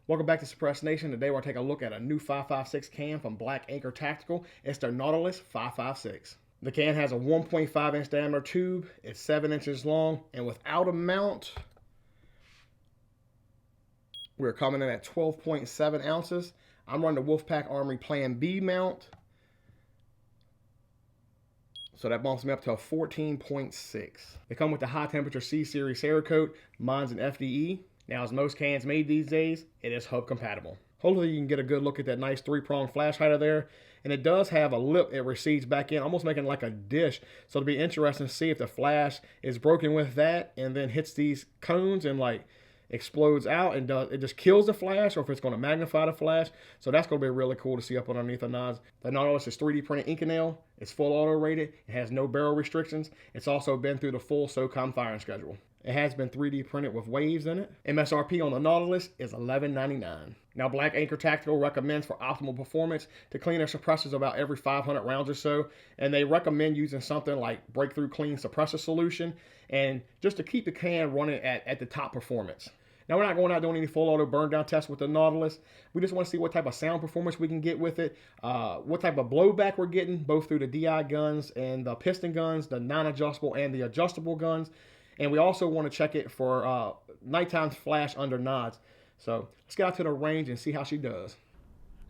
Welcome back to Suppress Nation. Today we're going to take a look at a new 5.56 can from Black Anchor Tactical. It's their Nautilus 5.56. The can has a 1.5 inch diameter tube. It's 7 inches long, and without a mount, we're coming in at 12.7 ounces. I'm running the Wolfpack Armory Plan B mount, so that bumps me up to a 14.6. They come with the high temperature C series Cerakote. Mine's an FDE. Now, as most cans made these days, it is hub compatible. Hopefully you can get a good look at that nice 3-prong flash hider there. And it does have a lip it recedes back in, almost making like a dish. So it'll be interesting to see if the flash is broken with that and then hits these cones and like explodes out and it just kills the flash, or if it's going to magnify the flash. So that's going to be really cool to see up underneath the nods. The Nautilus is 3D printed Inconel. It's full auto rated. It has no barrel restrictions. It's also been through the full SOCOM firing schedule. It has been 3D printed with waves in it. MSRP on the Nautilus is $11.99. Now, Black Anchor Tactical recommends for optimal performance to clean their suppressors about every 500 rounds or so. And they recommend using something like Breakthrough Clean Suppressor Solution, and just to keep the can running at the top performance. Now, we're not going out doing any full auto burn down tests with the Nautilus. We just want to see what type of sound performance we can get with it, what type of blowback we're getting, both through the DI guns and the piston guns, the non-adjustable and the adjustable guns. And we also want to check it for nighttime flash under nods. So let's get out to the range and see how she does.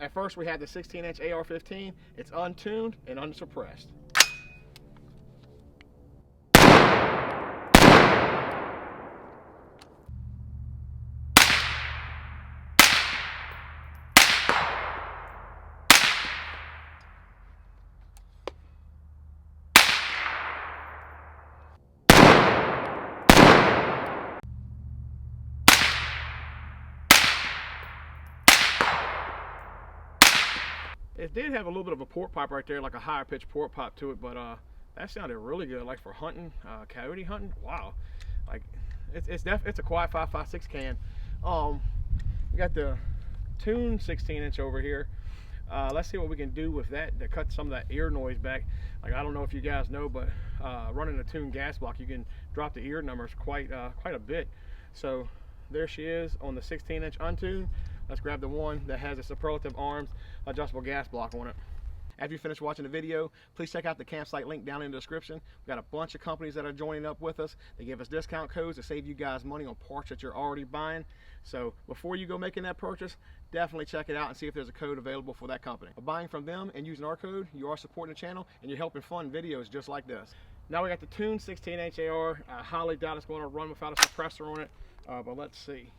At first, we had the 16-inch AR-15. It's untuned and unsuppressed. It did have a little bit of a port pipe right there, like a higher pitched port pipe to it, but that sounded really good, like for hunting, coyote hunting. Wow, like it's a quiet 5.56 can. We got the tuned 16-inch over here. Let's see what we can do with that to cut some of that ear noise back. Like, I don't know if you guys know, but running a tuned gas block, you can drop the ear numbers quite a bit. So there she is on the 16-inch untuned. Let's grab the one that has a superlative arms adjustable gas block on it. After you finish watching the video, please check out the campsite link down in the description. We've got a bunch of companies that are joining up with us. They give us discount codes to save you guys money on parts that you're already buying. So before you go making that purchase, definitely check it out and see if there's a code available for that company. By buying from them and using our code, you are supporting the channel and you're helping fund videos just like this. Now we got the tuned 16-inch AR. I highly doubt it's going to run without a suppressor on it, but let's see.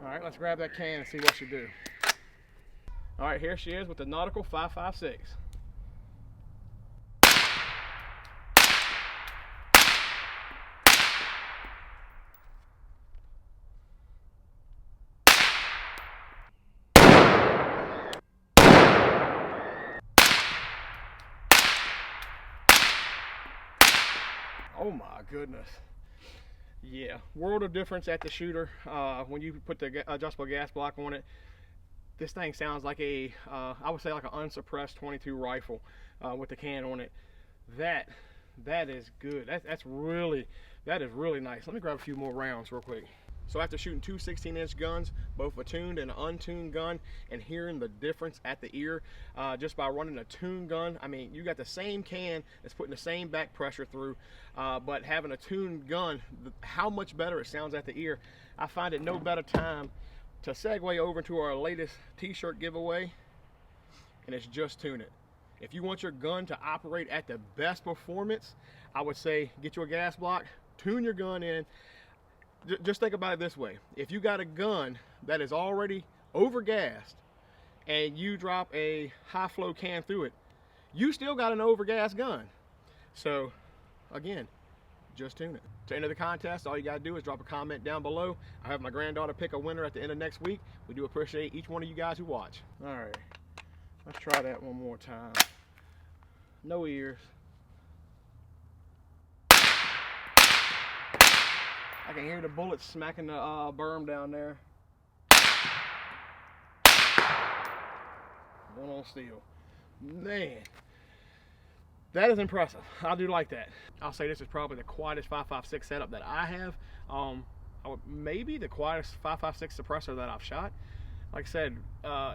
All right, let's grab that can and see what she do. All right, here she is with the Nautical 5.56. Oh my goodness. Yeah, world of difference at the shooter. When you put the adjustable gas block on it, this thing sounds like a, I would say like an unsuppressed 22 rifle with the can on it. That is good. That is really nice. Let me grab a few more rounds real quick. So after shooting two 16-inch guns, both a tuned and an untuned gun, and hearing the difference at the ear just by running a tuned gun, I mean, you got the same can that's putting the same back pressure through, but having a tuned gun, how much better it sounds at the ear. I find it no better time to segue over to our latest t-shirt giveaway, and it's just tune it. If you want your gun to operate at the best performance, I would say get you a gas block, tune your gun in. Just think about it this way. If you got a gun that is already overgassed and you drop a high flow can through it, you still got an overgassed gun. So again, just tune it. To enter the contest, all you gotta do is drop a comment down below. I have my granddaughter pick a winner at the end of next week. We do appreciate each one of you guys who watch. All right, let's try that one more time. No ears. I can hear the bullets smacking the berm down there. One on steel. Man, that is impressive. I do like that. I'll say this is probably the quietest 5.56 setup that I have. Maybe the quietest 5.56 suppressor that I've shot. Like I said,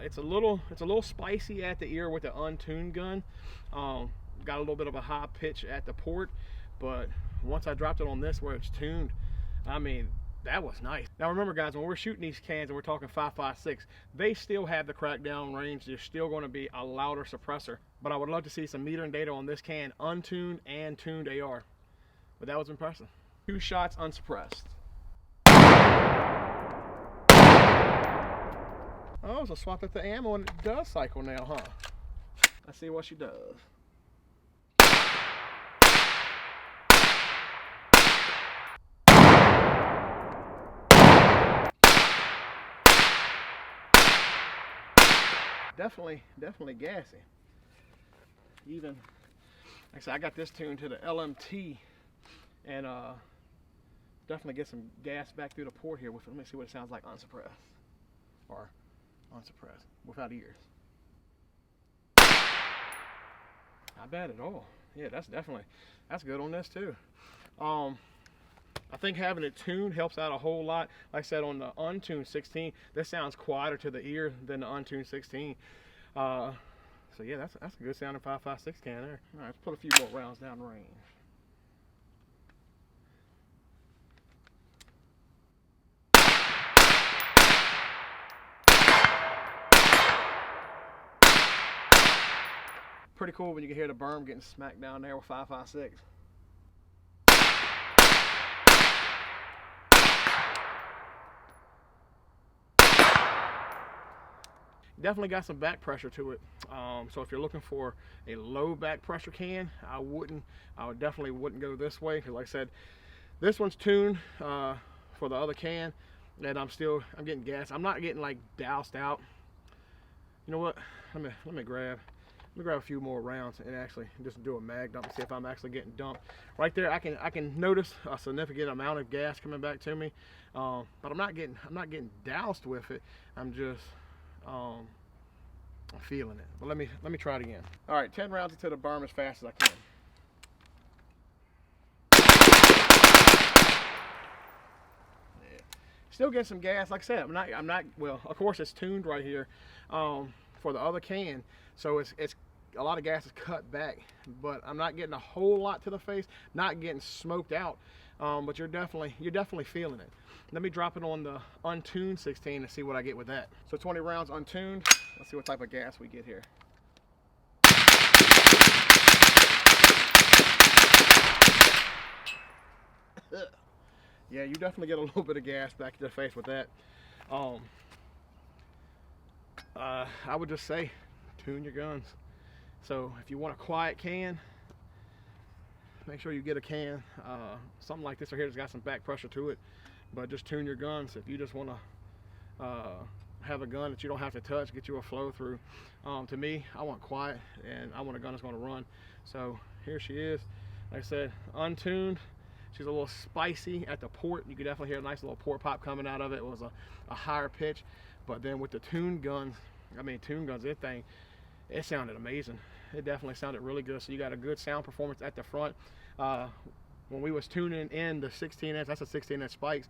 it's a little spicy at the ear with the untuned gun. Got a little bit of a high pitch at the port, but once I dropped it on this where it's tuned, I mean, that was nice. Now remember guys, when we're shooting these cans and we're talking 5.56, they still have the crackdown range. They're still going to be a louder suppressor, but I would love to see some metering data on this can, untuned and tuned AR. But that was impressive. 2 shots unsuppressed. Oh, so swap at the ammo and it does cycle now, huh? Let's see what she does. Definitely gassy. Even, like I said, I got this tuned to the LMT, and definitely get some gas back through the port here. Let me see what it sounds like unsuppressed, or unsuppressed without ears. Not bad at all. Yeah, that's good on this too. I think having it tuned helps out a whole lot. Like I said, on the untuned 16, this sounds quieter to the ear than the untuned 16. So yeah, that's a good sounding 5.56 can there. All right, let's put a few more rounds down range. Pretty cool when you can hear the berm getting smacked down there with 5.56. Definitely got some back pressure to it. So if you're looking for a low back pressure can, I definitely wouldn't go this way, because like I said, this one's tuned for the other can, and I'm getting gas. I'm not getting like doused out. You know what? Let me grab a few more rounds and actually just do a mag dump and see if I'm actually getting dumped. Right there, I can notice a significant amount of gas coming back to me, but I'm not getting doused with it. I'm just I'm feeling it. But let me try it again. All right, 10 rounds into the berm as fast as I can. Yeah. Still getting some gas. Like I said, I'm not. Well, of course it's tuned right here for the other can, so it's a lot of gas is cut back, but I'm not getting a whole lot to the face. Not getting smoked out, but you're definitely feeling it. Let me drop it on the untuned 16 and see what I get with that. So 20 rounds untuned. Let's see what type of gas we get here. Yeah, you definitely get a little bit of gas back to the face with that. I would just say, tune your guns. So if you want a quiet can, make sure you get a can. Something like this right here that's got some back pressure to it. But just tune your guns. If you just want to have a gun that you don't have to touch, get you a flow through. To me, I want quiet, and I want a gun that's going to run. So here she is. Like I said, untuned. She's a little spicy at the port. You can definitely hear a nice little port pop coming out of it. It was a higher pitch. But then with the tuned guns, it sounded amazing. It definitely sounded really good. So you got a good sound performance at the front. When we was tuning in the 16-inch, that's a 16-inch spikes,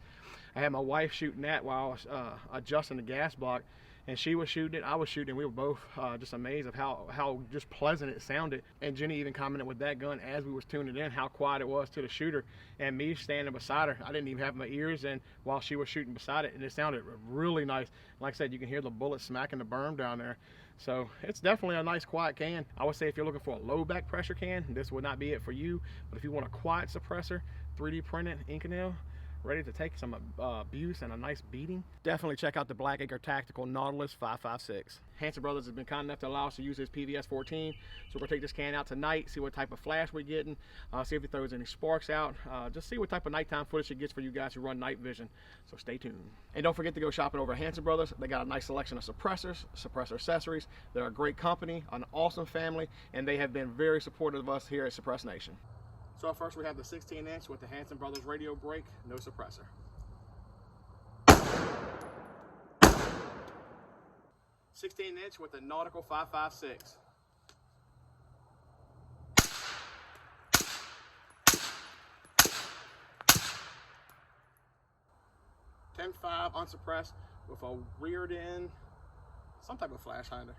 I had my wife shooting that while I was adjusting the gas block, and she was shooting it, I was shooting it. We were both just amazed of how just pleasant it sounded. And Jenny even commented with that gun as we was tuning it in how quiet it was to the shooter, and me standing beside her, I didn't even have my ears in while she was shooting beside it, and it sounded really nice. Like I said, you can hear the bullet smacking the berm down there. So it's definitely a nice quiet can. I would say if you're looking for a low back pressure can, this would not be it for you. But if you want a quiet suppressor, 3D printed Inconel, ready to take some abuse and a nice beating, definitely check out the Black Anchor Tactical Nautilus 5.56. Hanson Brothers has been kind enough to allow us to use his PVS 14. So we're gonna take this can out tonight, see what type of flash we're getting, see if it throws any sparks out, just see what type of nighttime footage it gets for you guys who run night vision. So stay tuned. And don't forget to go shopping over at Hanson Brothers. They got a nice selection of suppressors, suppressor accessories. They're a great company, an awesome family, and they have been very supportive of us here at Suppress Nation. So first we have the 16-inch with the Hanson Brothers radio brake, no suppressor. 16-inch with the Nautical 5.56. 1.5 unsuppressed with a reared in, some type of flash hinder.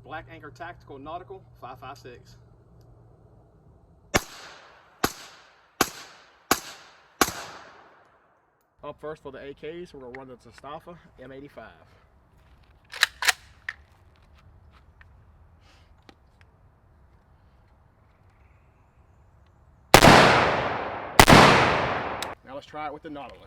Black Anchor Tactical Nautilus 5.56. Up first for the AKs, we're going to run the Mustafa M85. Now let's try it with the Nautilus.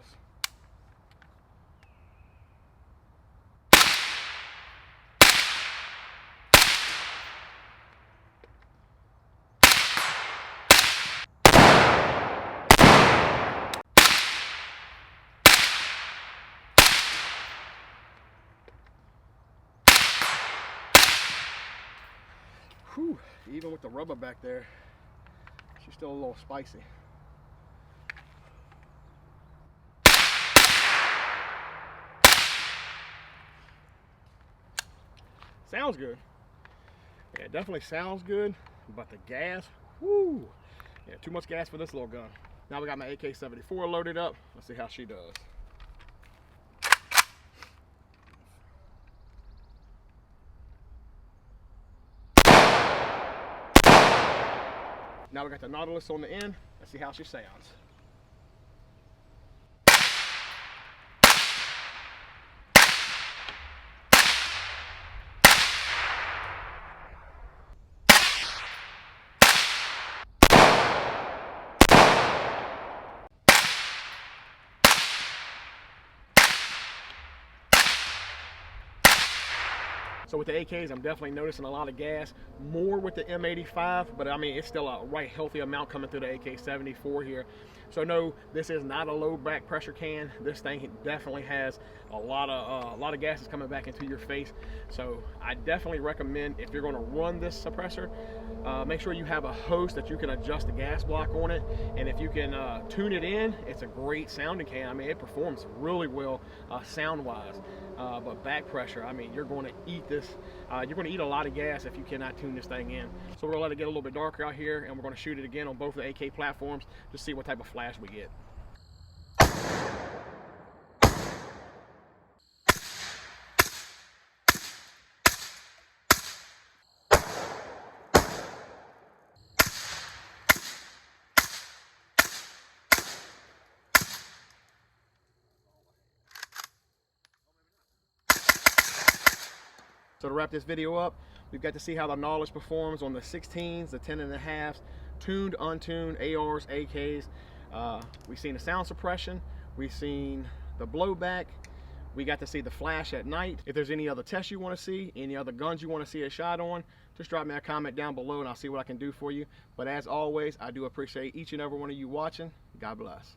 Whew, even with the rubber back there, she's still a little spicy. Sounds good. Yeah, it definitely sounds good, but the gas, whoo, yeah, too much gas for this little gun. Now we got my AK-74 loaded up. Let's see how she does. Now we got the Nautilus on the end. Let's see how she sounds. So with the AKs, I'm definitely noticing a lot of gas, more with the M85, but I mean, it's still a right healthy amount coming through the AK-74 here. So no, this is not a low back pressure can. This thing definitely has a lot of gases coming back into your face. So I definitely recommend, if you're gonna run this suppressor, make sure you have a hose that you can adjust the gas block on it. And if you can tune it in, it's a great sounding can. I mean, it performs really well sound-wise. But back pressure, I mean, you're going to eat this. You're going to eat a lot of gas if you cannot tune this thing in. So we're going to let it get a little bit darker out here, and we're going to shoot it again on both the AK platforms to see what type of flash we get. So to wrap this video up, we've got to see how the Nautilus performs on the 16s, the 10.5s, tuned, untuned, ARs, AKs. We've seen the sound suppression, we've seen the blowback, we got to see the flash at night. If there's any other tests you want to see, any other guns you want to see a shot on, just drop me a comment down below and I'll see what I can do for you. But as always, I do appreciate each and every one of you watching. God bless.